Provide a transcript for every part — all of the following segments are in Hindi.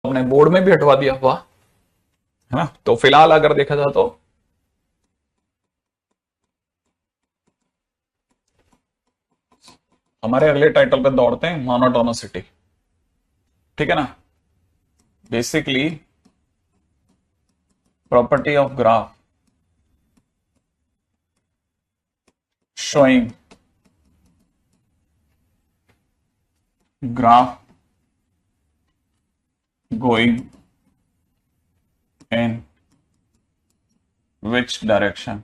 अपने बोर्ड में भी हटवा दिया हुआ है ना। तो फिलहाल अगर देखा जाए तो हमारे अगले टाइटल पे दौड़ते हैं, मोनोटोनिसिटी। ठीक है ना। Basically property of graph showing graph going in which direction।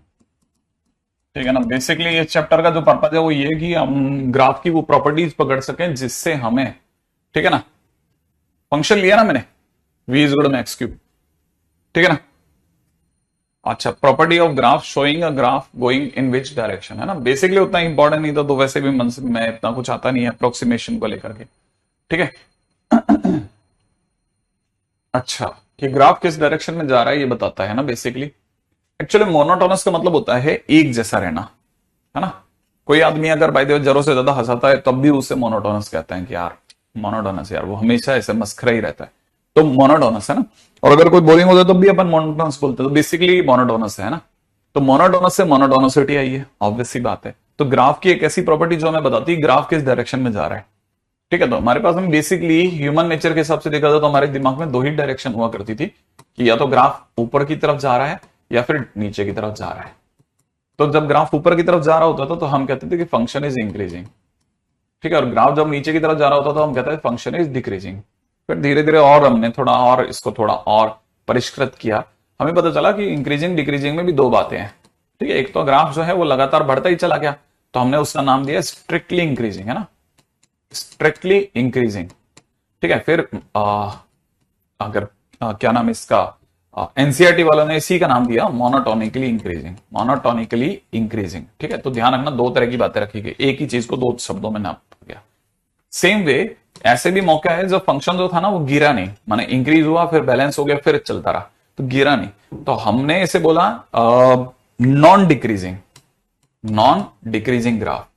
ठीक है ना। बेसिकली ये चैप्टर का जो पर्पज है वो ये कि हम ग्राफ की वो प्रॉपर्टीज पकड़ सकें जिससे हमें, ठीक है ना, फंक्शन लिया ना मैंने v is equal to x cube, ठीक है ना। अच्छा, property of graph showing a graph going in which direction, है ना। बेसिकली उतना इंपॉर्टेंट नहीं था, तो वैसे भी मन से मैं इतना कुछ आता नहीं है अप्रोक्सीमेशन को लेकर के, ठीक है। अच्छा, कि ग्राफ किस डायरेक्शन में जा रहा है ये बताता है ना बेसिकली। एक्चुअली मोनोटोनस का मतलब होता है एक जैसा रहना, है ना। कोई आदमी अगर बाय द वे जरूर से ज्यादा हंसाता है तब भी उसे मोनोटोनस कहते हैं कि यार मोनोटोनस, यार वो हमेशा ऐसे मस्खरा ही रहता है, तो मोनोटोनस है ना। और अगर कोई बोरिंग होता है तब भी अपन मोनोटोनस बोलते हैं, तो बेसिकली मोनोटोनस है ना। तो मोनोटोनस से मोनोटोनसिटी आई है, ऑब्वियस सी बात है। तो ग्राफ की एक ऐसी प्रॉपर्टी जो हमें बताती है ग्राफ किस डायरेक्शन में जा रहा है, ठीक है। तो हमारे पास में बेसिकली ह्यूमन नेचर के हिसाब से देखा जाए तो हमारे दिमाग में दो ही डायरेक्शन हुआ करती थी कि या तो ग्राफ ऊपर की तरफ जा रहा है या फिर नीचे की तरफ जा रहा है। तो जब ग्राफ ऊपर की तरफ जा रहा होता था तो हम कहते थे कि फंक्शन इज इंक्रीजिंग, ठीक है। और ग्राफ जब नीचे की तरफ जा रहा होता था हम कहते थे फंक्शन इज डिक्रीजिंग। फिर धीरे धीरे और हमने थोड़ा और इसको थोड़ा और परिष्कृत किया, हमें पता चला कि इंक्रीजिंग डिक्रीजिंग में भी दो बातें हैं, ठीक है। एक तो ग्राफ जो है वो लगातार बढ़ता ही चला गया, तो हमने उसका नाम दिया स्ट्रिक्टली इंक्रीजिंग, है ना, स्ट्रिक्टली इंक्रीजिंग, ठीक है। फिर अगर क्या नाम इसका, एनसीईआरटी वालों ने इसी का नाम दिया मोनोटोनिकली इंक्रीजिंग, मोनोटोनिकली इंक्रीजिंग, ठीक है। तो ध्यान रखना दो तरह की बातें रखी गई, एक ही चीज को दो शब्दों में नाप गया। सेम वे ऐसे भी मौका है जब फंक्शन जो था ना वो गिरा नहीं, माने इंक्रीज हुआ फिर बैलेंस हो गया फिर चलता रहा, तो गिरा नहीं, तो हमने इसे बोला non decreasing, non decreasing graph,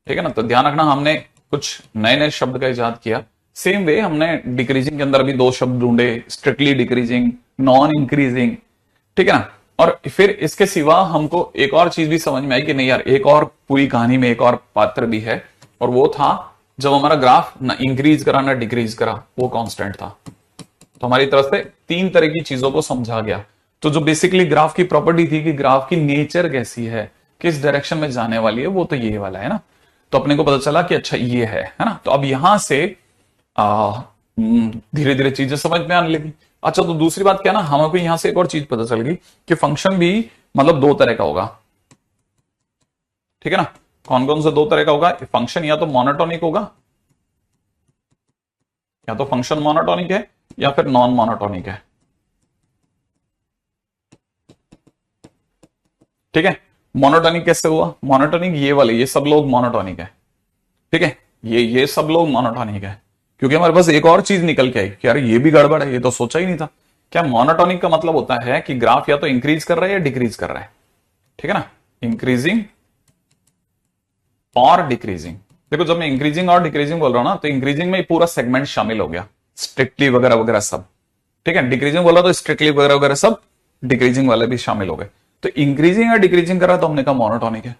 ठीक है ना। तो ध्यान रखना हमने कुछ नए नए शब्द का इजाद किया। सेम वे हमने डिक्रीजिंग के अंदर भी दो शब्द ढूंढे, स्ट्रिक्टली डिक्रीजिंग, नॉन इंक्रीजिंग, ठीक है ना। और फिर इसके सिवा हमको एक और चीज भी समझ में आई कि नहीं यार एक और पूरी कहानी में एक और पात्र भी है, और वो था जब हमारा ग्राफ ना इंक्रीज करा ना डिक्रीज करा, वो कांस्टेंट था। तो हमारी तरफ से तीन तरह की चीजों को समझा गया। तो जो बेसिकली ग्राफ की प्रॉपर्टी थी कि ग्राफ की नेचर कैसी है, किस डायरेक्शन में जाने वाली है, वो तो ये वाला है ना। तो अपने को पता चला कि अच्छा ये है ना। तो अब यहां से धीरे धीरे चीजें समझ में आने लगी। अच्छा, तो दूसरी बात क्या ना, हमको यहां से एक और चीज पता चल गई कि फंक्शन भी मतलब दो तरह का होगा, ठीक है ना। कौन कौन से दो तरह का होगा फंक्शन, या तो मोनोटोनिक होगा, या तो फंक्शन मोनोटोनिक है या फिर नॉन मोनोटोनिक है, ठीक है। मोनोटोनिक कैसे हुआ, मोनोटोनिक ये वाले, ये सब लोग मोनोटोनिक है, ठीक है। ये सब लोग मोनोटोनिक है, क्योंकि हमारे पास एक और चीज निकल के आई कि यार ये भी गड़बड़ है, ये तो सोचा ही नहीं था। क्या मोनोटोनिक का मतलब होता है कि ग्राफ या तो इंक्रीज कर रहा है या डिक्रीज कर रहा है, ठीक है ना, इंक्रीजिंग और डिक्रीजिंग। देखो जब मैं इंक्रीजिंग और डिक्रीजिंग बोल रहा हूं ना, तो इंक्रीजिंग में पूरा सेगमेंट शामिल हो गया, स्ट्रिक्टली वगैरह वगैरह सब, ठीक है। डिक्रीजिंग बोला तो स्ट्रिक्टली वगैरह वगैरह सब, डिक्रीजिंग वाले भी शामिल हो गए। तो इंक्रीजिंग या डिक्रीजिंग करा तो हमने कहा मोनोटोनिक है।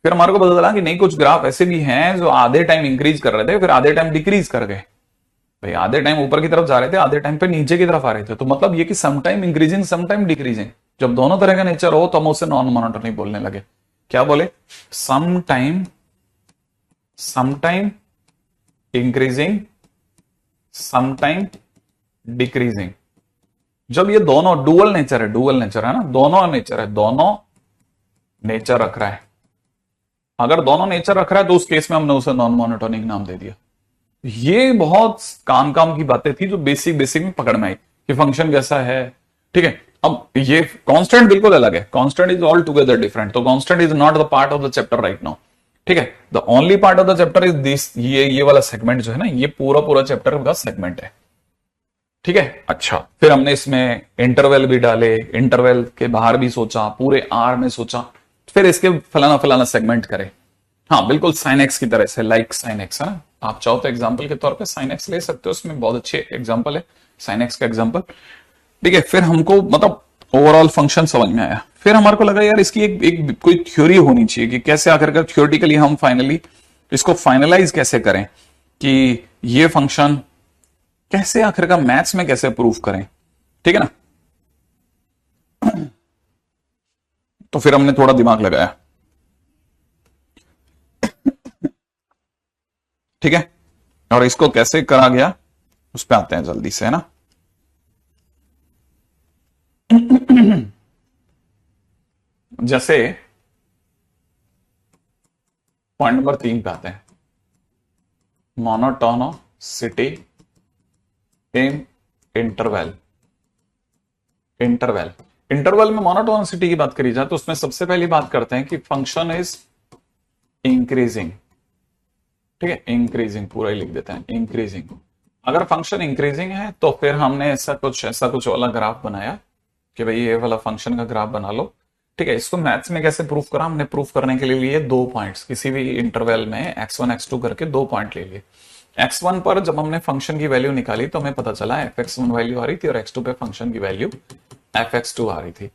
फिर हमारे को पता चला कि नहीं, कुछ ग्राफ ऐसे भी हैं जो आधे टाइम इंक्रीज कर रहे थे फिर आधे टाइम डिक्रीज कर गए। भाई आधे टाइम ऊपर की तरफ जा रहे थे, आधे टाइम पे नीचे की तरफ आ रहे थे, तो मतलब ये कि some time increasing some time decreasing. जब दोनों तरह का नेचर हो तो हम उसे नॉन मोनोटोनिक बोलने लगे। क्या बोले, some time increasing some time decreasing. जब ये दोनों डुअल नेचर है ना, दोनों नेचर रख रहा है। अगर दोनों नेचर रख रहा है तो उस केस में हमने उसे नॉन मोनोटोनिक नाम दे दिया। ये बहुत काम की बातें थी जो बेसिक में पकड़ में आई कि फंक्शन कैसा है, ठीक है। अब ये कांस्टेंट बिल्कुल अलग है, constant is all together different, तो constant is not the part of the chapter right now, ठीक है। The only part of the chapter is this, ये वाला सेगमेंट जो है ना, ये पूरा चैप्टर का सेगमेंट है, ठीक है। अच्छा, फिर हमने इसमें इंटरवल भी डाले, इंटरवल के बाहर भी सोचा, पूरे आर में सोचा, फिर इसके फलाना सेगमेंट करे, हाँ बिल्कुल साइन एक्स की तरह से, लाइक साइन एक्स है ना। आप चाहो तो एग्जाम्पल के तौर पे साइन एक्स ले सकते हो, उसमें बहुत अच्छे एग्जाम्पल है साइन एक्स का एग्जाम्पल। ठीक है, फिर हमको मतलब ओवरऑल फंक्शन समझ में आया। फिर हमारे को लगा यार इसकी एक कोई थ्योरी होनी चाहिए कि कैसे आखिरकार थ्योरेटिकली हम फाइनली इसको फाइनलाइज कैसे करें, कि ये फंक्शन कैसे आखिरकार मैथ्स में कैसे प्रूफ करें। ठीक है ना। तो फिर हमने थोड़ा दिमाग लगाया। ठीक है, और इसको कैसे करा गया उस पर आते हैं जल्दी से, है ना। जैसे पॉइंट नंबर 3 पे आते हैं, मोनोटोनोसिटी इन इंटरवल। इंटरवल इंटरवल में मोनोटोनोसिटी की बात करी जाए तो उसमें सबसे पहली बात करते हैं कि फंक्शन इज इंक्रीजिंग। ठीक है, इंक्रीजिंग पूरा ही लिख देते हैं, इंक्रीजिंग। अगर फंक्शन इंक्रीजिंग है तो फिर हमने ऐसा कुछ वाला ग्राफ बनाया कि भाई ये वाला फंक्शन का ग्राफ बना लो। ठीक है, इसको मैथ्स में कैसे प्रूफ करा, हमने प्रूफ करने के लिए लिए 2 पॉइंट्स, किसी भी इंटरवल में x1 x2 करके 2 पॉइंट ले लिए। x1 पर जब हमने फंक्शन की वैल्यू निकाली तो हमें पता चला fx1 वैल्यू आ रही थी और x2 पे फंक्शन की वैल्यू fx2 आ रही थी।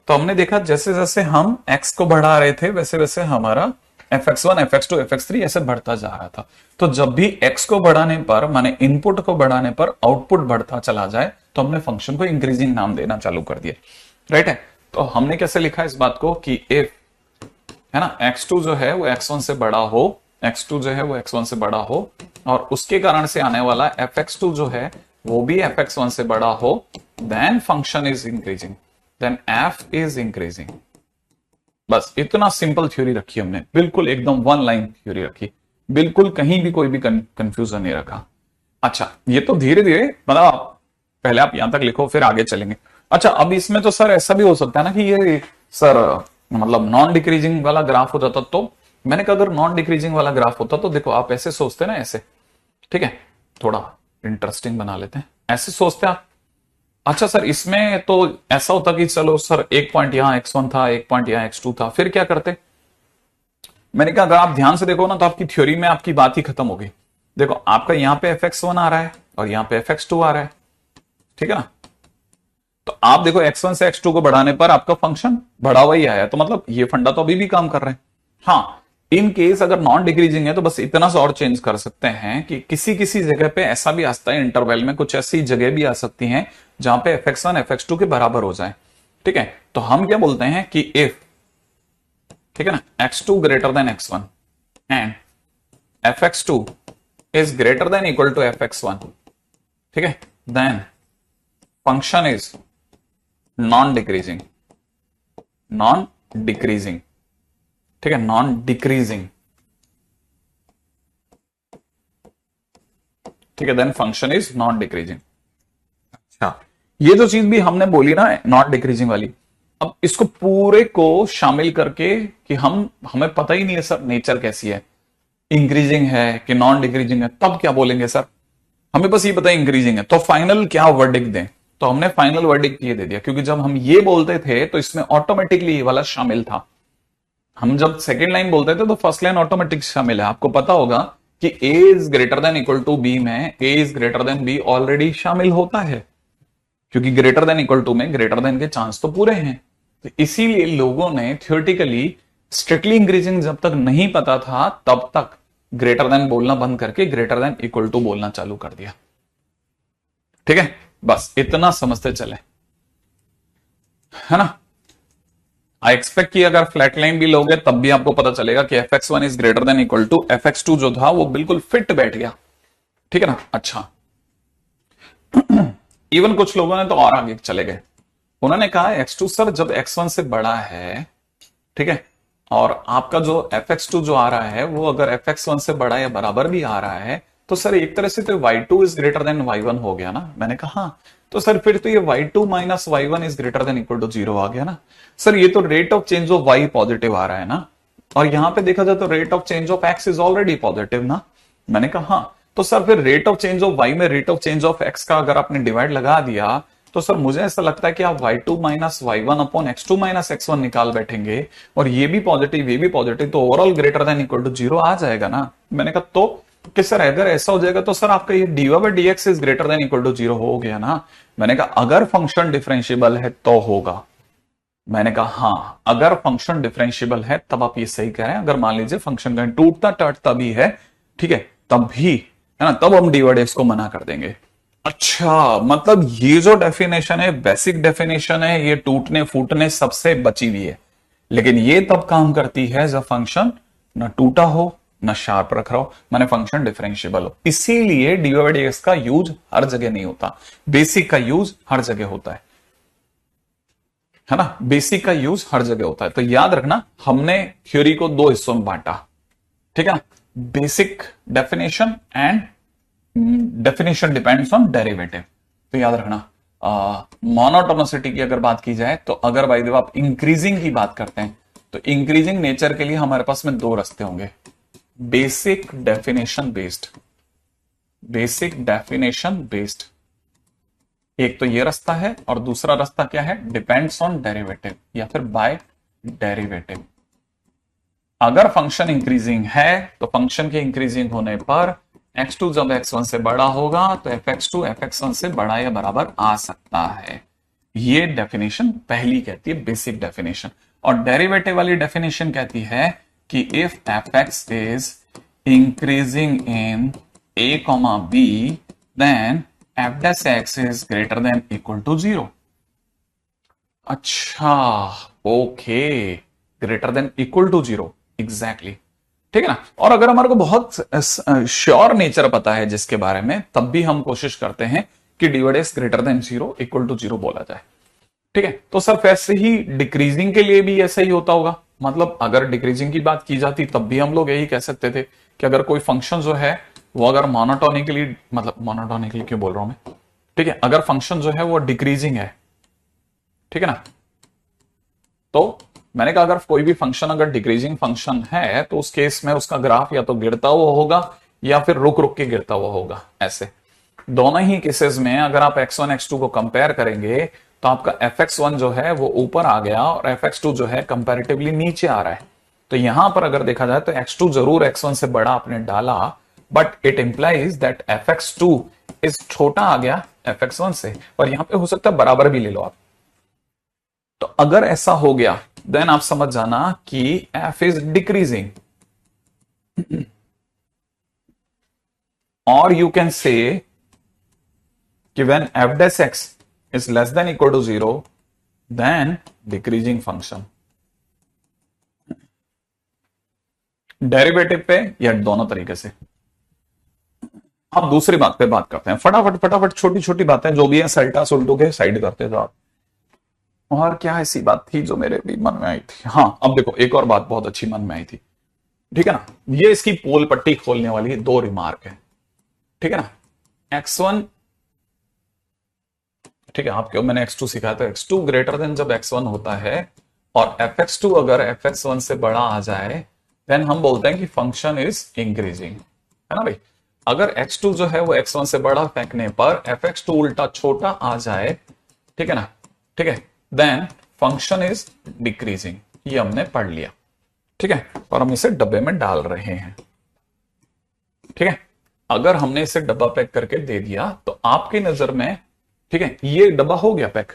तो हमने देखा जैसे जैसे हम x को बढ़ा रहे थे वैसे वैसे हमारा fx1 fx2 fx3 ऐसे बढ़ता जा रहा था। तो जब भी x को बढ़ाने पर, माने इनपुट को बढ़ाने पर आउटपुट बढ़ता चला जाए तो हमने फंक्शन को इंक्रीजिंग नाम देना चालू कर दिया। राइट है। तो हमने कैसे लिखा इस बात को कि इफ, है ना, x2 जो है वो x1 से बड़ा हो, x2 जो है वो x1 से बड़ा हो और उसके कारण से आने वाला fx2 जो है वो भी fx1 से बड़ा हो, then function is increasing, then f is increasing. बस इतना सिंपल थ्योरी रखी हमने, बिल्कुल एकदम वन लाइन थ्योरी रखी, बिल्कुल कहीं भी कोई भी कंफ्यूजन नहीं रखा। अच्छा, ये तो धीरे धीरे मतलब पहले आप यहां तक लिखो फिर आगे चलेंगे। अच्छा, अब इसमें तो सर ऐसा भी हो सकता है ना कि ये सर मतलब नॉन डिक्रीजिंग वाला ग्राफ हो जाता, तो मैंने कहा अगर नॉन डिक्रीजिंग वाला ग्राफ होता तो देखो आप ऐसे सोचते ना, ऐसे। ठीक है, थोड़ा इंटरेस्टिंग बना लेते हैं, ऐसे सोचते आप। अच्छा सर, इसमें तो ऐसा होता कि चलो सर एक पॉइंट यहां x1 था, एक पॉइंट यहां x2 था, फिर क्या करते। मैंने कहा अगर आप ध्यान से देखो ना तो आपकी थ्योरी में आपकी बात ही खत्म होगी। देखो आपका यहां पे fx1 आ रहा है और यहां पे fx2 आ रहा है। ठीक है ना। तो आप देखो x1 से x2 को बढ़ाने पर आपका फंक्शन बढ़ा हुआ ही आया, तो मतलब ये फंडा तो अभी भी काम कर रहे हैं। हाँ, इन केस अगर नॉन डिक्रीजिंग है तो बस इतना सा और चेंज कर सकते हैं कि किसी किसी जगह पे ऐसा भी आ सकता है, इंटरवल में कुछ ऐसी जगह भी आ सकती हैं जहां पे fx1 fx2 के बराबर हो जाए। ठीक है, तो हम क्या बोलते हैं कि इफ, ठीक है ना, x2 greater than x1 and fx2 is greater than equal to fx1, ठीक है, then function is non decreasing. Non decreasing, ठीक है, नॉन डिक्रीजिंग। ठीक है, then function is non decreasing. अच्छा, ये जो चीज भी हमने बोली ना नॉन डिक्रीजिंग वाली, अब इसको पूरे को शामिल करके कि हमें पता ही नहीं है सर नेचर कैसी है, इंक्रीजिंग है कि नॉन डिक्रीजिंग है, तब क्या बोलेंगे सर, हमें बस ये पता है इंक्रीजिंग है, तो फाइनल क्या वर्डिक्ट दें। तो हमने फाइनल वर्डिक्ट ये दे दिया, क्योंकि जब हम ये बोलते थे तो इसमें ऑटोमेटिकली ये वाला शामिल था। हम जब सेकेंड लाइन बोलते थे तो फर्स्ट लाइन ऑटोमेटिक शामिल है। आपको पता होगा कि a is greater than equal to b में a is greater than b already शामिल होता है, क्योंकि ग्रेटर देन इक्वल टू में ग्रेटर देन के चांस तो पूरे हैं। तो इसीलिए लोगों ने थियोरेटिकली स्ट्रिक्टली इंक्रीजिंग जब तक नहीं पता था तब तक ग्रेटर देन बोलना बंद करके ग्रेटर देन इक्वल टू बोलना चालू कर दिया। ठीक है, बस इतना समझते चले, है ना। आई एक्सपेक्ट कि अगर फ्लैट लाइन भी लोगे तब भी आपको पता चलेगा कि fx1 is greater than equal to fx2 जो था वो बिल्कुल फिट बैठ गया। ठीक है ना। अच्छा, इवन कुछ लोगों ने तो और आगे चले गए, उन्होंने कहा x2 सर जब x1 से बड़ा है, ठीक है, और आपका जो fx2 जो आ रहा है वो अगर fx1 से बड़ा या बराबर भी आ रहा है तो सर एक तरह से तो y2 is greater then y1 हो गया ना। मैंने कहा हाँ, तो सर फिर तो ये y2 minus y1 is greater than equal to 0 आ गया ना। सर ये तो rate of change of y positive आ रहा है ना, और यहां पे देखा जाए तो rate of change of x is already positive ना। मैंने कहा हाँ, तो सर फिर rate of change of y में rate of change of x का अगर आपने डिवाइड लगा दिया तो सर मुझे ऐसा लगता है कि आप y2 minus y1 upon x2 minus x1 निकाल बैठेंगे और ये भी पॉजिटिव ये भी पॉजिटिव, तो overall greater than equal to 0 आ जाएगा ना। मैंने कहा तो कि सर अगर ऐसा हो जाएगा तो सर आपका ये dy by dx is greater than equal to 0 हो गया ना। मैंने कहा अगर फंक्शन डिफरेंशिएबल है तो होगा। मैंने कहा हाँ, अगर फंक्शन डिफरेंशिएबल है तब आप ये सही कह रहे हैं। अगर मान लीजिए फंक्शन का टूटता टटता भी है, ठीक है, तब भी है ना, तब हम dy dx को मना कर देंगे। अच्छा, मतलब ये जो डेफिनेशन है बेसिक डेफिनेशन है, ये टूटने फूटने सबसे बची हुई है, लेकिन ये तब काम करती है जब फंक्शन न टूटा हो न शार्प रख रहा हो, माने फंक्शन डिफरेंशिएबल हो। इसीलिए dy बाई dx का यूज हर जगह नहीं होता, बेसिक का यूज हर जगह होता है ना, बेसिक का यूज हर जगह होता है। तो याद रखना, हमने थ्योरी को दो हिस्सों में बांटा, ठीक है ना, basic definition and definition depends on derivative. तो याद रखना, मोनोटोनिसिटी की अगर बात की जाए तो अगर भाई देव आप इंक्रीजिंग की बात करते हैं तो इंक्रीजिंग नेचर के लिए हमारे पास में दो रास्ते होंगे, basic definition based, basic definition based, एक तो ये रास्ता है और दूसरा रास्ता क्या है, डिपेंड्स ऑन डेरिवेटिव या फिर बाय डेरिवेटिव। अगर फंक्शन इंक्रीजिंग है तो फंक्शन के इंक्रीजिंग होने पर x2 जब x1 से बड़ा होगा तो fx2 fx1 से बड़ा या बराबर आ सकता है। ये डेफिनेशन पहली कहती है बेसिक डेफिनेशन। और डेरिवेटिव वाली डेफिनेशन कहती है कि if fx is increasing in a, b then f dash x is greater than equal to 0। अच्छा, okay, greater than equal to 0, exactly, ठीक है ना। और अगर हमारे को बहुत श्योर नेचर पता है जिसके बारे में, तब भी हम कोशिश करते हैं कि dy dx greater than 0 equal to 0 बोला जाए, ठीक है। तो सर वैसे ही डिक्रीजिंग के लिए भी ऐसा ही होता होगा, मतलब अगर डिक्रीजिंग की बात की जाती तब भी हम लोग यही कह सकते थे कि अगर कोई फंक्शन जो है वो अगर मोनोटोनिकली, मतलब मोनोटोनिकली क्यों बोल रहा हूं मैं, ठीक है, अगर फंक्शन जो है वो डिक्रीजिंग है, ठीक है ना, तो मैंने कहा अगर कोई भी फंक्शन अगर डिक्रीजिंग फंक्शन है तो उस केस में उसका ग्राफ या तो गिरता हुआ होगा या फिर रुक रुक के गिरता हुआ होगा। ऐसे दोनों ही केसेस में अगर आप x1 x2 को कंपेयर करेंगे तो आपका fx1 जो है वो ऊपर आ गया और fx2 जो है कंपैरेटिवली नीचे आ रहा है। तो यहां पर अगर देखा जाए तो x2 जरूर x1 से बड़ा आपने डाला, but it implies that fx2 is छोटा आ गया fx1 से, और यहां पे हो सकता है बराबर भी ले लो आप। तो अगर ऐसा हो गया देन आप समझ जाना कि f इज डिक्रीजिंग, और यू कैन से कि when f dash x is less than equal to 0 then decreasing function. Derivative पे या दोनों तरीके से। अब दूसरी बात पे बात करते हैं, फटाफट फटाफट छोटी छोटी बातें जो भी है सल्टा सुल्टू के साइड करते थे आप। और क्या ऐसी बात थी जो मेरे भी मन में आई थी, हाँ अब देखो एक और बात बहुत अच्छी मन में आई थी, ठीक है ना, ये इसकी पोल पट्टी खोलने वाली दो रिमार्क है, ठीक है ना। x1, ठीक है, आपको मैंने x2 सिखाया तो x2 ग्रेटर देन जब x1 होता है और fx2 अगर fx1 से बड़ा आ जाए देन हम बोलते हैं कि फंक्शन इज इंक्रीजिंग, है ना भाई। अगर x2 जो है वो x1 से बड़ा फेंकने पर fx2 उल्टा छोटा आ जाए, ठीक है ना, ठीक है, देन फंक्शन इज डिक्रीजिंग। ये हमने पढ़ लिया, ठीक है, और हम इसे डब्बे में डाल रहे हैं, ठीक है। अगर हमने इसे डब्बा पैक करके दे दिया तो आपकी नजर में, ठीक है, ये डब्बा हो गया पैक,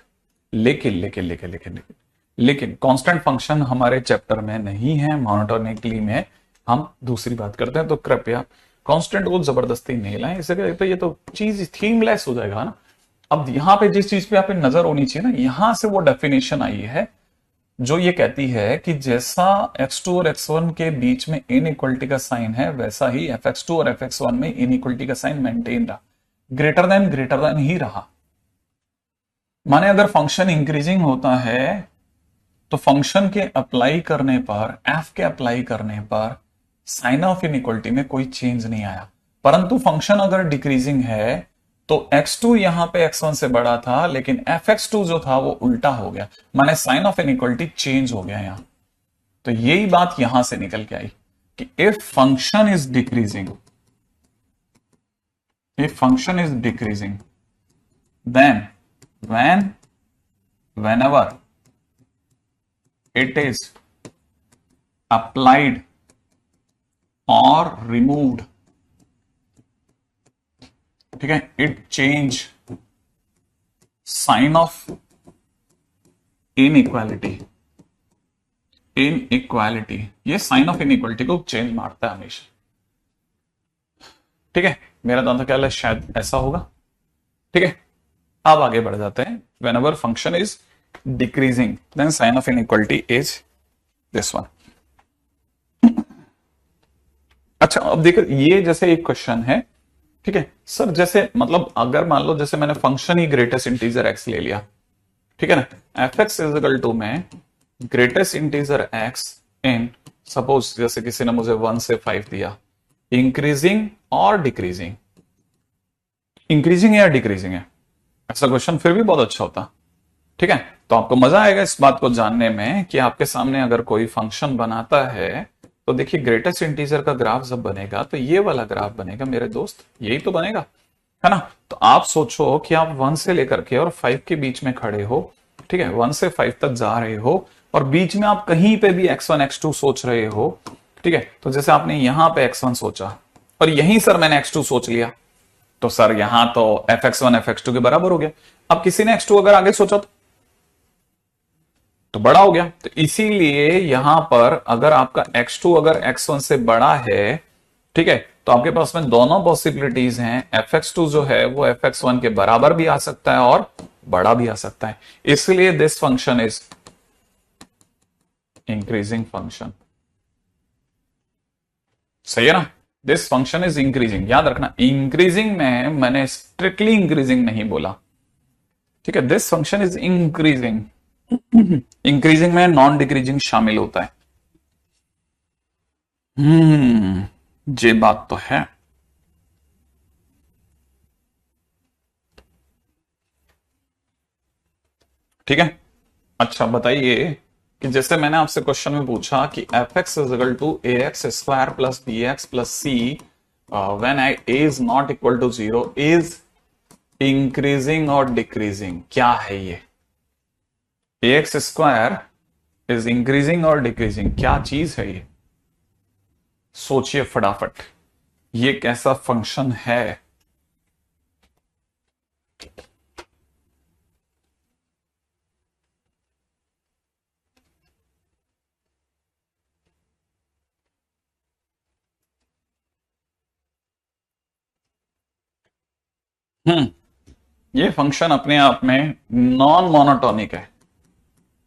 लेकिन लेकिन लेकिन लेकिन लेकिन लेकिन कांस्टेंट फंक्शन हमारे चैप्टर में नहीं है, मोनोटोनिकली में हम दूसरी बात करते हैं, तो कृपया कांस्टेंट को जबरदस्ती नहीं लाएं, इसे तो ये तो चीज थीमलेस हो जाएगा ना। अब यहां पे जिस चीज पे आप नजर होनी चाहिए ना, यहां से वो डेफिनेशन आई है जो ये कहती है कि जैसा x2 और x1 के बीच में इनइक्वलिटी का साइन है वैसा ही fx2 और fx1 में इनइक्वलिटी का साइन मेंटेन रहा, ग्रेटर देन ही रहा। माने अगर फंक्शन इंक्रीजिंग होता है तो फंक्शन के अप्लाई करने पर, f के अप्लाई करने पर साइन ऑफ इनइक्वलिटी में कोई चेंज नहीं आया, परंतु फंक्शन अगर डिक्रीजिंग है तो x2 यहां पे x1 से बड़ा था लेकिन fx2 जो था वो उल्टा हो गया, माने साइन ऑफ इनइक्वलिटी चेंज हो गया यहां। तो यही बात यहां से निकल के आई कि if function is decreasing, then whenever it is applied or removed, ठीक है, it change sign of inequality, ये साइन ऑफ इनइक्वालिटी को चेंज मारता है हमेशा। ठीक है, मेरा तो ख्याल है शायद ऐसा होगा। ठीक है, अब आगे बढ़ जाते हैं। whenever function is decreasing then sign of inequality is this one। अच्छा, अब देखो ये जैसे एक क्वेश्चन है। ठीक है सर, जैसे मतलब अगर मान लो जैसे मैंने फंक्शन ही ग्रेटेस्ट इंटीजर x ले लिया, ठीक है ना, f x is equal to में ग्रेटेस्ट इंटीजर x इन सपोज जैसे किसी ने मुझे 1 से 5 दिया, इंक्रीजिंग और डिक्रीजिंग, इंक्रीजिंग या डिक्रीजिंग है, ऐसा क्वेश्चन फिर भी बहुत अच्छा होता। ठीक है, तो आपको मजा आएगा इस बात को जानने में कि आपके सामने अगर कोई फंक्शन बनाता है तो देखिए ग्रेटेस्ट इंटीजर का ग्राफ जब बनेगा तो ये वाला ग्राफ बनेगा मेरे दोस्त, यही तो बनेगा, है ना। तो आप सोचो कि आप 1 से लेकर के और 5 के बीच में खड़े हो, ठीक है, 1 से 5 तक जा रहे हो और बीच में आप कहीं पे भी x1 x2 सोच रहे हो। ठीक है, तो जैसे आपने यहां पे x1 सोचा और यहीं सर मैंने x2 सोच लिया, तो सर यहां तो fx1 fx2 के बराबर हो गया। अब किसी ने x2 अगर आगे सोचा तो बड़ा हो गया, तो इसीलिए यहां पर अगर आपका x2 अगर x1 से बड़ा है, ठीक है, तो आपके पास में दोनों पॉसिबिलिटीज हैं, fx2 जो है वो fx1 के बराबर भी आ सकता है और बड़ा भी आ सकता है। इसलिए this function is increasing function. सही है ना, दिस फंक्शन इज इंक्रीजिंग। याद रखना, इंक्रीजिंग में मैंने स्ट्रिक्टली इंक्रीजिंग नहीं बोला। ठीक है, this function is increasing. Increasing में नॉन डिक्रीजिंग शामिल होता है। ये बात तो है। ठीक है, अच्छा बताइए कि जैसे मैंने आपसे क्वेश्चन में पूछा कि f x is equal to a x square plus b x plus c when a is not equal to 0 is increasing और डिक्रीजिंग, क्या है ये? A x square is increasing और डिक्रीजिंग, क्या चीज है ये? सोचिए फटाफट, ये कैसा फंक्शन है? ये फंक्शन अपने आप में नॉन मोनोटोनिक है,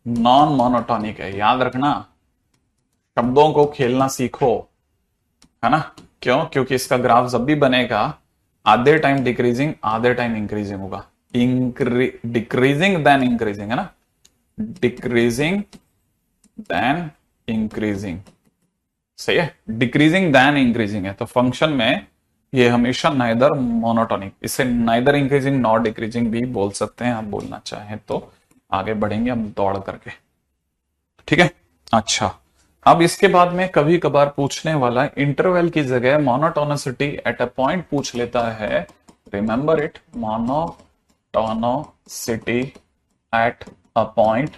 नॉन मोनोटोनिक है। याद रखना, शब्दों को खेलना सीखो, है ना। क्यों? क्योंकि इसका ग्राफ जब भी बनेगा आधे टाइम डिक्रीजिंग आधे टाइम इंक्रीजिंग होगा। डिक्रीजिंग देन इंक्रीजिंग, है ना, डिक्रीजिंग देन इंक्रीजिंग। सही है, डिक्रीजिंग देन इंक्रीजिंग है, तो फंक्शन में ये हमेशा नाइदर मोनोटोनिक, इसे नाइदर इंक्रीजिंग नॉट डिक्रीजिंग भी बोल सकते हैं आप बोलना चाहें तो। आगे बढ़ेंगे हम दौड़ करके, ठीक है। अच्छा, अब इसके बाद में कभी कभार पूछने वाला इंटरवल की जगह मोनोटोनिसिटी एट अ पॉइंट पूछ लेता है। Remember it, monotonicity at a point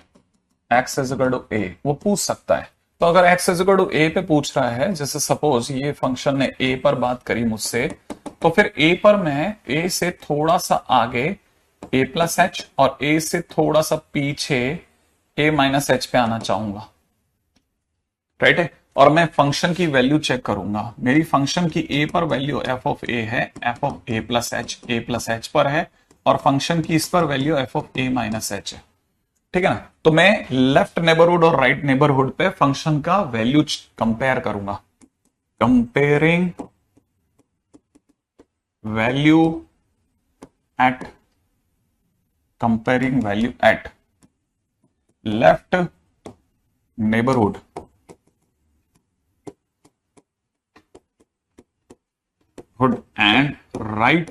x is equal to a, वो पूछ सकता है। तो अगर x इज इक्वल टू ए पे पूछ रहा है, जैसे सपोज ये फंक्शन ने a पर बात करी मुझसे, तो फिर a पर मैं a से थोड़ा सा आगे a प्लस एच और a से थोड़ा सा पीछे a माइनस एच पे आना चाहूंगा, राइट है। और मैं फंक्शन की वैल्यू चेक करूंगा। मेरी फंक्शन की a पर वैल्यू f ऑफ a है, f of a plus h पर है, और फंक्शन की इस पर value f of a minus h है, ठीक है ना। तो मैं लेफ्ट नेबरहुड और राइट नेबरहुड पे फंक्शन का वैल्यू कंपेयर करूंगा। Comparing value at left neighbourhood and right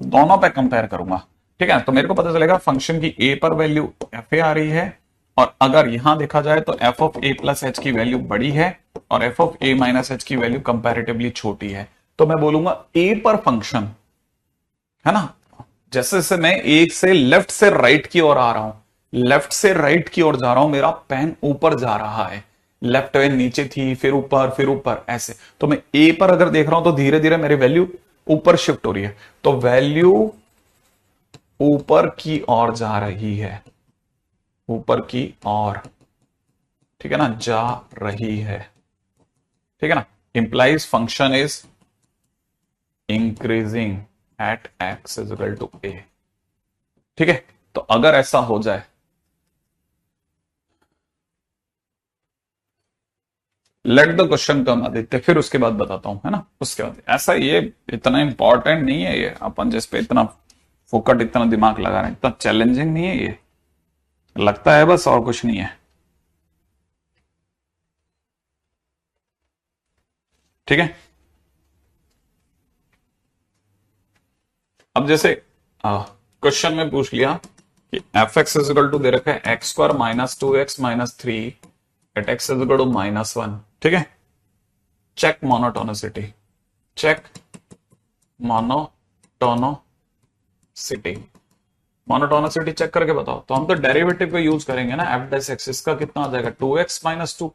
दोनों पे कंपेयर करूंगा, ठीक है। तो मेरे को पता चलेगा फंक्शन की a पर वैल्यू एफ ए आ रही है, और अगर यहां देखा जाए तो f of a plus H की वैल्यू बड़ी है और F of a minus H की वैल्यू कंपैरेटिवली छोटी है। तो मैं बोलूंगा ए पर फंक्शन, है ना। जैसे जैसे मैं एक से लेफ्ट से राइट की ओर आ रहा हूं, लेफ्ट से राइट की ओर जा रहा हूं, मेरा पेन ऊपर जा रहा है। लेफ्ट पेन नीचे थी, फिर ऊपर ऐसे। तो मैं ए पर अगर देख रहा हूं तो धीरे धीरे मेरी वैल्यू ऊपर शिफ्ट हो रही है, तो वैल्यू ऊपर की ओर जा रही है, ऊपर की ओर, ठीक है ना, जा रही है, ठीक है ना। Implies function is increasing at x is equal to a, ठीक है। तो अगर ऐसा हो जाए, let the question come Aditya, फिर उसके बाद बताता हूं, है ना। उसके बाद ऐसा, ये इतना इंपॉर्टेंट नहीं है, ये अपन जिस पे इतना फोकट, इतना दिमाग लगा रहे हैं, इतना चैलेंजिंग नहीं है ये, लगता है बस, और कुछ नहीं है, ठीक है। अब जैसे क्वेश्चन में पूछ लिया कि f x is equal to दे रखा है x square minus 2x minus 3 at x is equal to -1, ठीक है। Check monotonicity, check monotonicity, monotonicity check करके बताओ। तो हम तो डेरिवेटिव को यूज करेंगे ना, एफ डैश एक्स, इसका कितना आ जाएगा 2x माइनस 2।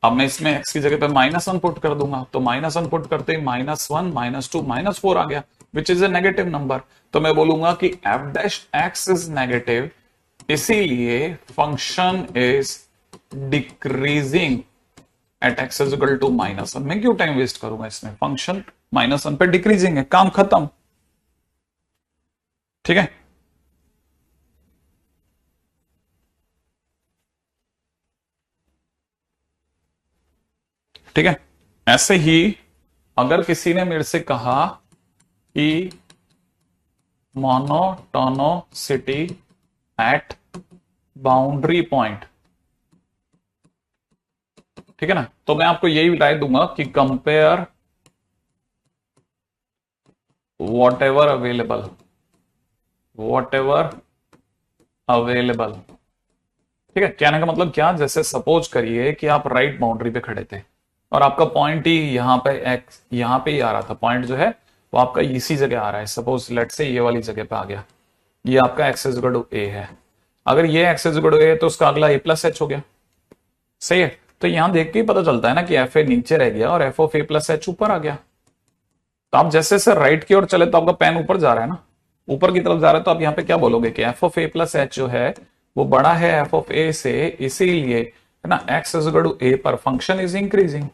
अब मैं इसमें x की जगह पे -1 पुट कर दूंगा, तो -1 पुट करते ही -1 -2 -4 आ गया, which is a negative number. तो मैं बोलूंगा कि f dash x is negative, इसीलिए function is decreasing at x is equal to -1। मैं क्यों टाइम वेस्ट करूंगा इसमें, फंक्शन -1 पे डिक्रीजिंग है, काम खत्म, ठीक है। ठीक है, ऐसे ही अगर किसी ने मेरे से कहा कि मोनोटोनिसिटी एट बाउंड्री पॉइंट, ठीक है ना, तो मैं आपको यही राय दूंगा कि compare what ever available, what ever available, ठीक है। कहने का मतलब क्या, जैसे सपोज करिए कि आप राइट बाउंड्री पे खड़े थे और आपका पॉइंट ही यहां पे एक्स, यहां पे ही आ रहा था, पॉइंट जो है वो आपका इसी जगह आ रहा है, सपोज लेट से ये वाली जगह पे आ गया, ये आपका एक्स इज इक्वल टू ए है। अगर ये एक्स इज इक्वल टू ए तो उसका अगला ए प्लस एच हो गया, सही है। तो यहां देख के ही पता चलता है ना कि एफ ए नीचे रह गया और F of A plus H ऊपर आ गया। तो आप जैसे जैसे राइट की ओर चले तो आपका पेन ऊपर जा रहा है ना, ऊपर की तरफ जा रहा है, तो आप यहां पे क्या बोलोगे कि f of A plus H जो है वो बड़ा है एफ ऑफ ए से, इसीलिए, है ना, एक्स इज इक्वल टू ए पर फंक्शन इज इंक्रीजिंग।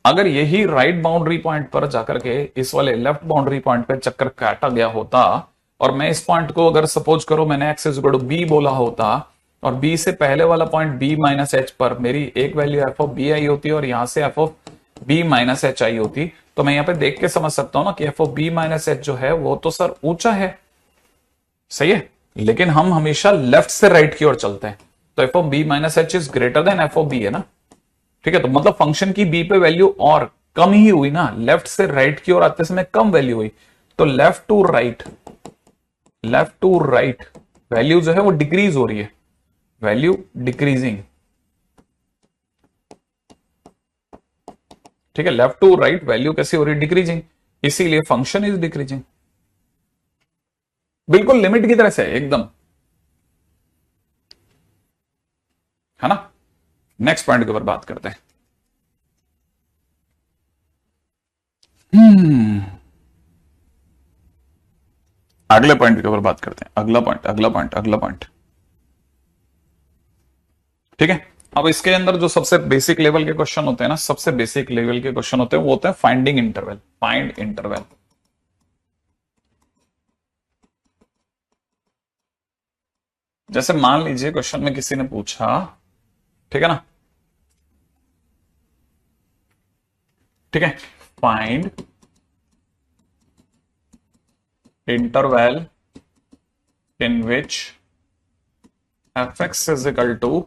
अगर यही राइट बाउंड्री पॉइंट पर जाकर के इस वाले लेफ्ट बाउंड्री पॉइंट पे चक्कर काटा गया होता और मैं इस पॉइंट को अगर सपोज करो मैंने x is equal to b बोला होता और बी से पहले वाला पॉइंट बी माइनस एच पर मेरी एक वैल्यू एफ ऑफ बी आई होती और यहां से f of b minus h आई होती, तो मैं यहां पे देख के समझ सकता हूं ना कि f of b minus h जो है वो तो सर ऊंचा है, सही है। लेकिन हम हमेशा लेफ्ट से राइट की ओर चलते हैं, तो f of b minus h is greater than f of b, है ना, ठीक है। तो मतलब फंक्शन की बी पे वैल्यू और कम ही हुई ना, लेफ्ट से राइट की ओर आते समय कम वैल्यू हुई, तो left to right, left to right value जो है वो डिक्रीज हो रही है, वैल्यू डिक्रीजिंग, ठीक है। लेफ्ट टू राइट वैल्यू कैसी हो रही है, डिक्रीजिंग, इसीलिए फंक्शन इज डिक्रीजिंग, बिल्कुल लिमिट की तरह से एकदम, है ना। नेक्स्ट पॉइंट के ऊपर बात करते हैं। अगले पॉइंट के ऊपर बात करते हैं, अगला पॉइंट, अगला पॉइंट, अगला पॉइंट, ठीक है। अब इसके अंदर जो सबसे बेसिक लेवल के क्वेश्चन होते हैं ना, सबसे बेसिक लेवल के क्वेश्चन होते हैं वो होते हैं फाइंडिंग इंटरवल, फाइंड इंटरवल। जैसे मान लीजिए क्वेश्चन में किसी ने पूछा, ठीक है ना, ठीक है, find interval in which f x is equal to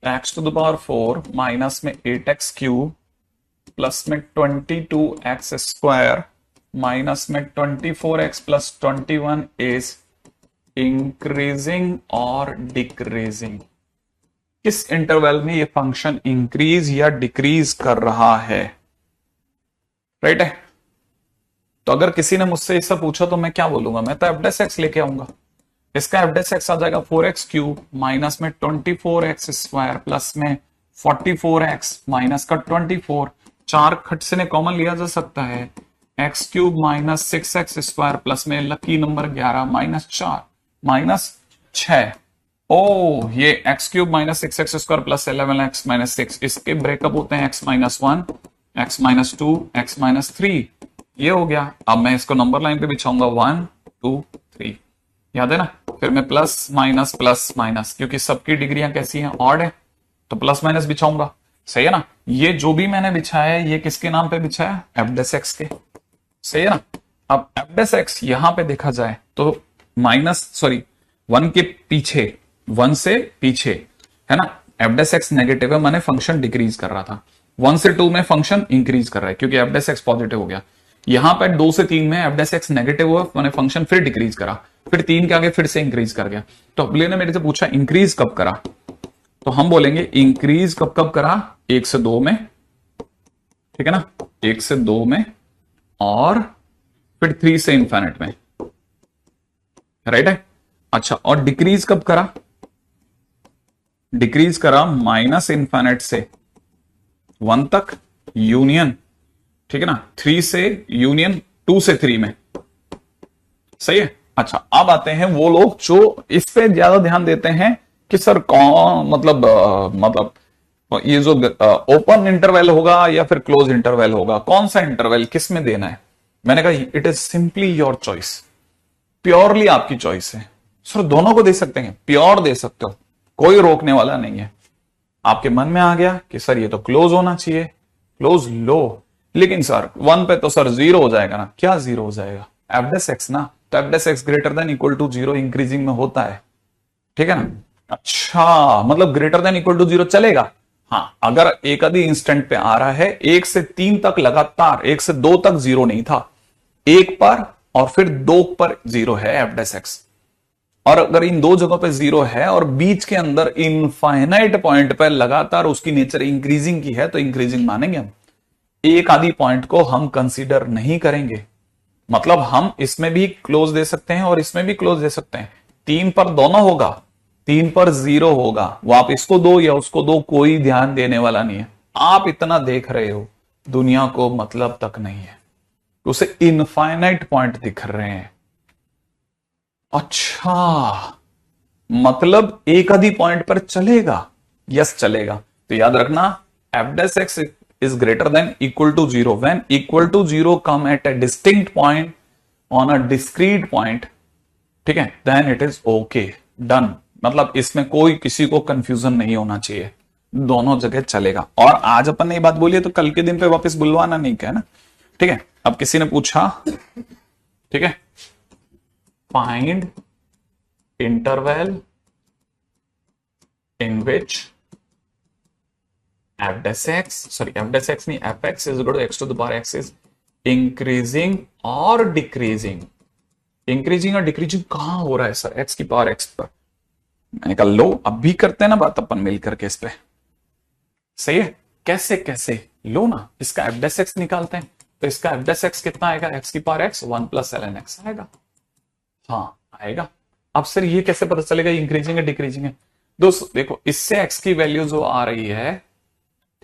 x to the power 4 minus में 8x क्यूब प्लस में 22x स्क्वायर माइनस में 24x प्लस 21 इज इंक्रीजिंग और डिक्रीजिंग। किस इंटरवल में ये फंक्शन इंक्रीज या डिक्रीज कर रहा है, राइट है। तो अगर किसी ने मुझसे इससे पूछा तो मैं क्या बोलूंगा, मैं तो एफ डैश एक्स लेके आऊंगा। इसका एफ डैश एक्स आ जाएगा 4x³ माइनस में 24x² प्लस में 44x माइनस का 24, 4 खट से ने कॉमन लिया जा सकता है, x³ माइनस 6x² प्लस में लकी नंबर 11 माइनस 4 माइनस 6। ओ ये x³ minus 6x² plus 11x minus 6, इसके ब्रेकअप होते हैं x minus 1, x minus 2, x minus 3, ये हो गया। अब मैं इसको नंबर लाइन पे बिछाऊंगा 1 2 3, याद है ना। फिर मैं प्लस माइनस, क्योंकि सबकी डिग्रियां कैसी हैं, ऑड है, तो प्लस माइनस बिछाऊंगा, सही है ना। ये जो भी मैंने बिछाया है ये किसके नाम पे बिछाया, एफ डैश एक्स के, सही है ना। अब एफ डैश एक्स यहां पे देखा जाए तो वन के पीछे, 1 से पीछे है ना, एफ डैश एक्स नेगेटिव है, मैंने फंक्शन डिक्रीज कर रहा था। 1 से 2 में फंक्शन इंक्रीज कर रहा है क्योंकि एफ डैश एक्स पॉजिटिव हो गया। यहां पर 2 से 3 में एफ डैश एक्स नेगेटिव हुआ, मैंने फंक्शन फिर डिक्रीज करा, फिर 3 के आगे फिर से इंक्रीज कर गया। तो अगले ने मेरे से पूछा इंक्रीज कब करा, तो हम बोलेंगे इंक्रीज कब कब करा, 1 से 2 में, ठीक है ना, 1 से 2 में, और फिर 3 से इंफिनिट में, राइट है। अच्छा, और डिक्रीज कब करा, डिक्रीज करा माइनस इंफिनिट से 1 तक यूनियन, ठीक है ना, 3 से यूनियन 2 से 3 में, सही है। अच्छा, अब आते हैं वो लोग जो इस पे ज्यादा ध्यान देते हैं कि सर कौन मतलब ये जो ओपन इंटरवल होगा या फिर क्लोज इंटरवल होगा, कौन सा इंटरवल किस में देना है। मैंने कहा it is simply your choice, purely आपकी चॉइस है। सर दोनों को दे सकते हैं, प्योर दे सकते हो, कोई रोकने वाला नहीं है। आपके मन में आ गया कि सर ये तो क्लोज होना चाहिए, क्लोज लो, लेकिन सर 1 पे तो सर 0 हो जाएगा ना, क्या 0 हो जाएगा, एफ डैश एक्स ना, तो f dash x greater than equal to 0 increasing में होता है, ठीक है ना। अच्छा, मतलब ग्रेटर देन इक्वल टू 0 चलेगा, हाँ, अगर एक आधी इंस्टेंट पे आ रहा है, 1 से 3 तक लगातार, 1 से 2 तक 0 नहीं था, 1 पर और फिर 2 पर 0 है एफ डैश एक्स, और अगर इन 2 जगहों पे 0 है और बीच के अंदर इनफाइनाइट पॉइंट पर लगातार उसकी नेचर इंक्रीजिंग की है, तो इंक्रीजिंग मानेंगे हम। एक आधी पॉइंट को हम कंसीडर नहीं करेंगे, मतलब हम इसमें भी क्लोज दे सकते हैं और इसमें भी क्लोज दे सकते हैं। 3 पर दोनों होगा, 3 पर 0 होगा, वो आप इसको दो या उसको दो, कोई ध्यान देने वाला नहीं है। आप इतना देख रहे हो, दुनिया को मतलब तक नहीं है, उसे इनफाइनाइट पॉइंट दिख रहे हैं। अच्छा, मतलब एक आधी पॉइंट पर चलेगा, यस चलेगा। तो याद रखना, F dash x is greater than equal to 0 when equal to 0 come at a distinct point on a discrete point, ठीक है, then it is okay done। मतलब इसमें कोई किसी को कंफ्यूजन नहीं होना चाहिए, दोनों जगह चलेगा। और आज अपन ने ये बात बोली है तो कल के दिन पे वापस बुलवाना नहीं क्या ना, ठीक है। अब किसी ने पूछा, ठीक है, find interval in which f dash x, sorry f dash x नहीं, fx is equal to x to the power x is increasing or decreasing। Increasing और डिक्रीजिंग कहां हो रहा है सर, x की पावर x पर। मैंने कहा लो अब भी करते हैं ना बात अपन मिल करके इस पे, सही है। कैसे कैसे लो ना, इसका f dash x निकालते हैं, तो इसका f dash x कितना आएगा, x की power x 1 plus ln x आएगा, हाँ आएगा। अब सर ये कैसे पता चलेगा इंक्रीजिंग है डिक्रीजिंग है। दोस्तों देखो, इससे x की वैल्यू जो आ रही है,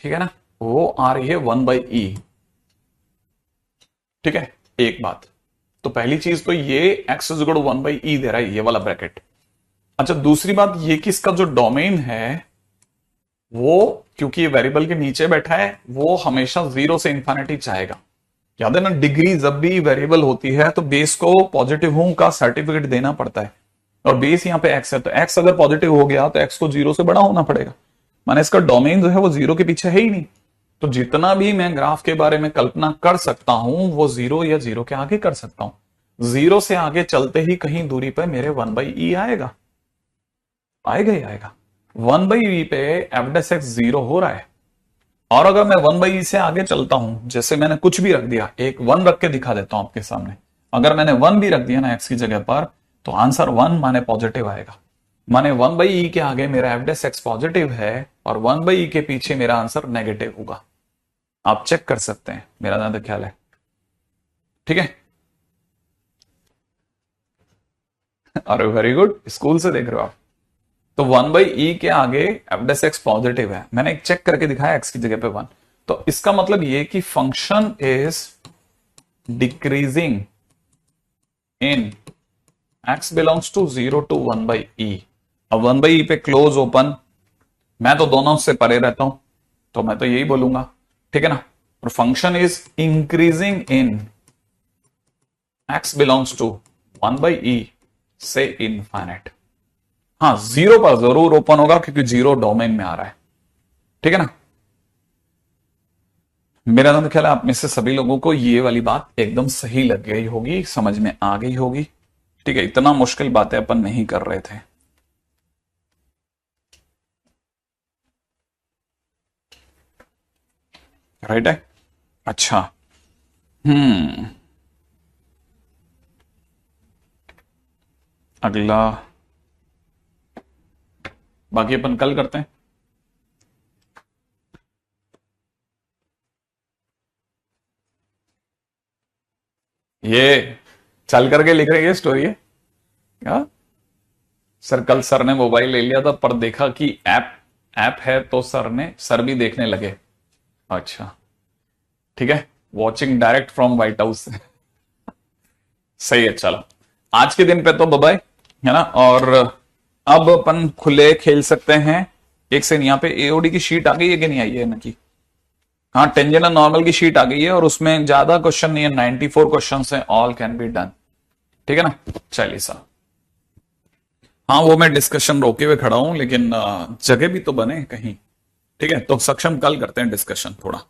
ठीक है ना, वो आ रही है 1/e, ठीक है। एक बात तो पहली चीज तो ये x is equal to 1/e दे रहा है, ये वाला ब्रैकेट। अच्छा, दूसरी बात ये कि इसका जो डोमेन है वो, क्योंकि ये वेरिएबल के नीचे बैठा है, वो हमेशा 0 से इंफिनिटी चाहेगा। याद है ना, डिग्री जब भी वेरिएबल होती है तो बेस को पॉजिटिव हों का सर्टिफिकेट देना पड़ता है, और बेस यहां पे x है, तो x अगर पॉजिटिव हो गया तो x को 0 से बड़ा होना पड़ेगा, माने इसका डोमेन जो है वो 0 के पीछे है ही नहीं। तो जितना भी मैं ग्राफ के बारे में कल्पना कर सकता हूं वो 0 या 0 के आगे कर सकता हूं। 0 से आगे चलते ही कहीं दूरी पर मेरे 1/e आएगा, आएगा ही आएगा। 1/e पे एफ डैश एक्स 0 हो रहा है, और अगर मैं 1/e से आगे चलता हूं, जैसे मैंने कुछ भी रख दिया, एक 1 रख के दिखा देता हूं आपके सामने, अगर मैंने 1 भी रख दिया ना x की जगह पर, तो आंसर 1 माने पॉजिटिव आएगा, माने 1/e के आगे मेरा एफ डैश एक्स पॉजिटिव है और 1/e के पीछे मेरा आंसर नेगेटिव होगा। आप चेक कर सकते हैं, मेरा ज्यादा ख्याल है ठीक है, अरे वेरी गुड, स्कूल से देख रहे हो आप। तो 1/e के आगे एफ डेस एक्स पॉजिटिव है, मैंने एक चेक करके दिखाया एक्स की जगह पे 1, तो इसका मतलब ये कि function is decreasing in x belongs to 0 to 1/e। अब 1/e पे क्लोज ओपन, मैं तो दोनों से परे रहता हूं, तो मैं तो यही बोलूंगा, ठीक है ना। और function is increasing in x belongs to 1/e से इनफाइनाइट। हाँ, 0 पर जरूर ओपन होगा क्योंकि 0 डोमेन में आ रहा है, ठीक है ना। मेरा तो ख्याल है आप में से सभी लोगों को ये वाली बात एकदम सही लग गई होगी, समझ में आ गई होगी, ठीक है। इतना मुश्किल बातें अपन नहीं कर रहे थे। राइट है, अच्छा। अगला, बाकी अपन कल करते हैं। ये चल करके लिख रहे हैं स्टोरी है क्या? सर कल सर ने मोबाइल ले लिया था पर देखा कि ऐप ऐप है तो सर भी देखने लगे। अच्छा, ठीक है, watching direct from white house. सही है, चलो आज के दिन पे तो बाय, है ना। और अब अपन खुले खेल सकते हैं। एक से यहाँ पे एओडी की शीट आ गई है कि नहीं आई है ना की? हाँ, टेंजेंट और नॉर्मल की शीट आ गई है और उसमें ज्यादा क्वेश्चन नहीं है, 94 क्वेश्चन है, ऑल कैन बी डन, ठीक है ना। चलिए साहब, हाँ वो मैं डिस्कशन रोके हुए खड़ा हूं, लेकिन जगह भी तो बने कहीं, ठीक है। तो सक्षम कल करते हैं डिस्कशन थोड़ा।